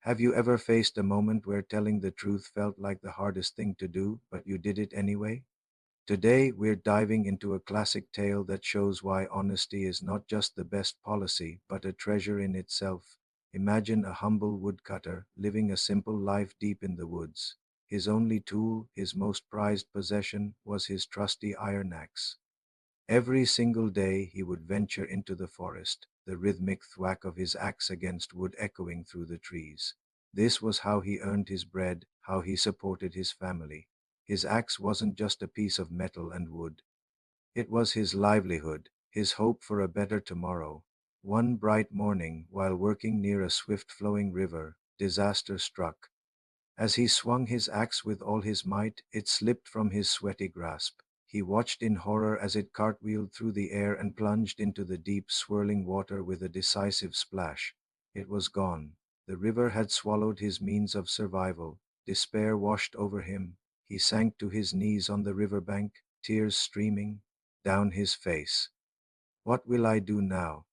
Have you ever faced a moment where telling the truth felt like the hardest thing to do, but you did it anyway? Today, we're diving into a classic tale that shows why honesty is not just the best policy, but a treasure in itself. Imagine a humble woodcutter living a simple life deep in the woods. His only tool, his most prized possession, was his trusty iron axe. Every single day he would venture into the forest, the rhythmic thwack of his axe against wood echoing through the trees. This was how he earned his bread, how he supported his family. His axe wasn't just a piece of metal and wood. It was his livelihood, his hope for a better tomorrow. One bright morning, while working near a swift-flowing river, disaster struck. As he swung his axe with all his might, it slipped from his sweaty grasp. He watched in horror as it cartwheeled through the air and plunged into the deep, swirling water with a decisive splash. It was gone. The river had swallowed his means of survival. Despair washed over him. He sank to his knees on the riverbank, tears streaming down his face. What will I do now?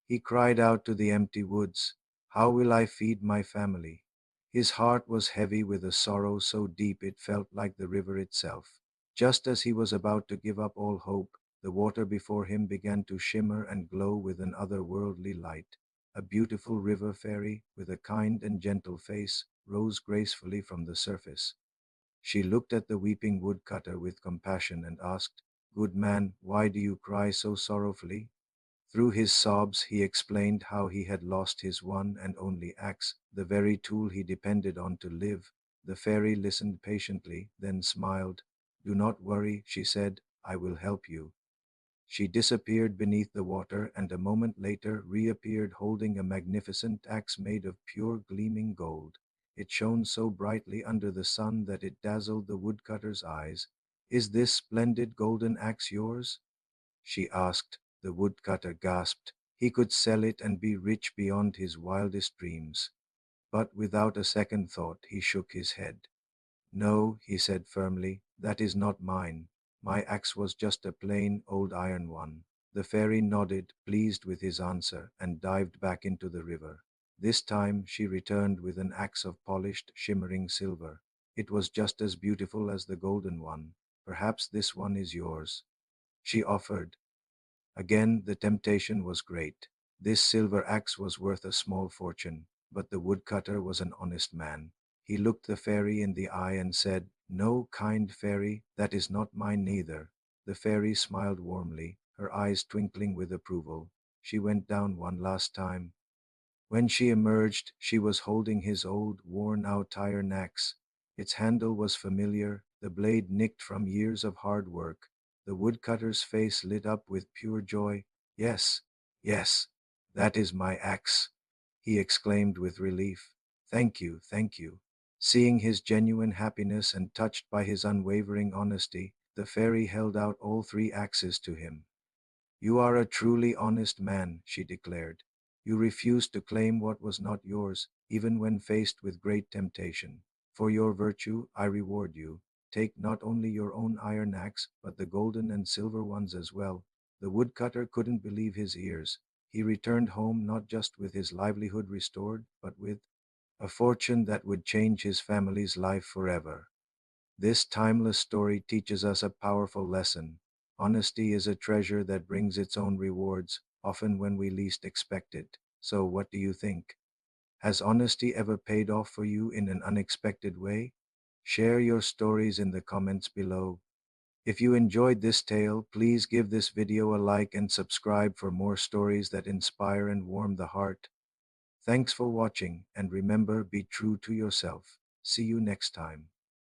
He cried out to the empty woods. How will I feed my family? His heart was heavy with a sorrow so deep it felt like the river itself. Just as he was about to give up all hope, the water before him began to shimmer and glow with an otherworldly light. A beautiful river fairy, with a kind and gentle face, rose gracefully from the surface. She looked at the weeping woodcutter with compassion and asked, "Good man, why do you cry so sorrowfully?" Through his sobs, he explained how he had lost his one and only axe, the very tool he depended on to live. The fairy listened patiently, then smiled. "Do not worry," she said, "I will help you." She disappeared beneath the water and a moment later reappeared holding a magnificent axe made of pure gleaming gold. It shone so brightly under the sun that it dazzled the woodcutter's eyes. "Is this splendid golden axe yours?" she asked. The woodcutter gasped. He could sell it and be rich beyond his wildest dreams. But without a second thought, he shook his head. "No," he said firmly, "that is not mine. My axe was just a plain, old iron one." The fairy nodded, pleased with his answer, and dived back into the river. This time she returned with an axe of polished, shimmering silver. It was just as beautiful as the golden one. "Perhaps this one is yours," she offered. Again the temptation was great. This silver axe was worth a small fortune, but the woodcutter was an honest man. He looked the fairy in the eye and said, "No, kind fairy, that is not mine neither." The fairy smiled warmly, her eyes twinkling with approval. She went down one last time. When she emerged, she was holding his old, worn-out iron axe. Its handle was familiar, the blade nicked from years of hard work. The woodcutter's face lit up with pure joy. "Yes, yes, that is my axe," he exclaimed with relief. "Thank you, thank you." Seeing his genuine happiness and touched by his unwavering honesty, the fairy held out all three axes to him. "You are a truly honest man," she declared. "You refused to claim what was not yours, even when faced with great temptation. For your virtue, I reward you. Take not only your own iron axe, but the golden and silver ones as well." The woodcutter couldn't believe his ears. He returned home not just with his livelihood restored, but with a fortune that would change his family's life forever. This timeless story teaches us a powerful lesson. Honesty is a treasure that brings its own rewards, often when we least expect it. So, what do you think? Has honesty ever paid off for you in an unexpected way? Share your stories in the comments below. If you enjoyed this tale, please give this video a like and subscribe for more stories that inspire and warm the heart. Thanks for watching, and remember, be true to yourself. See you next time.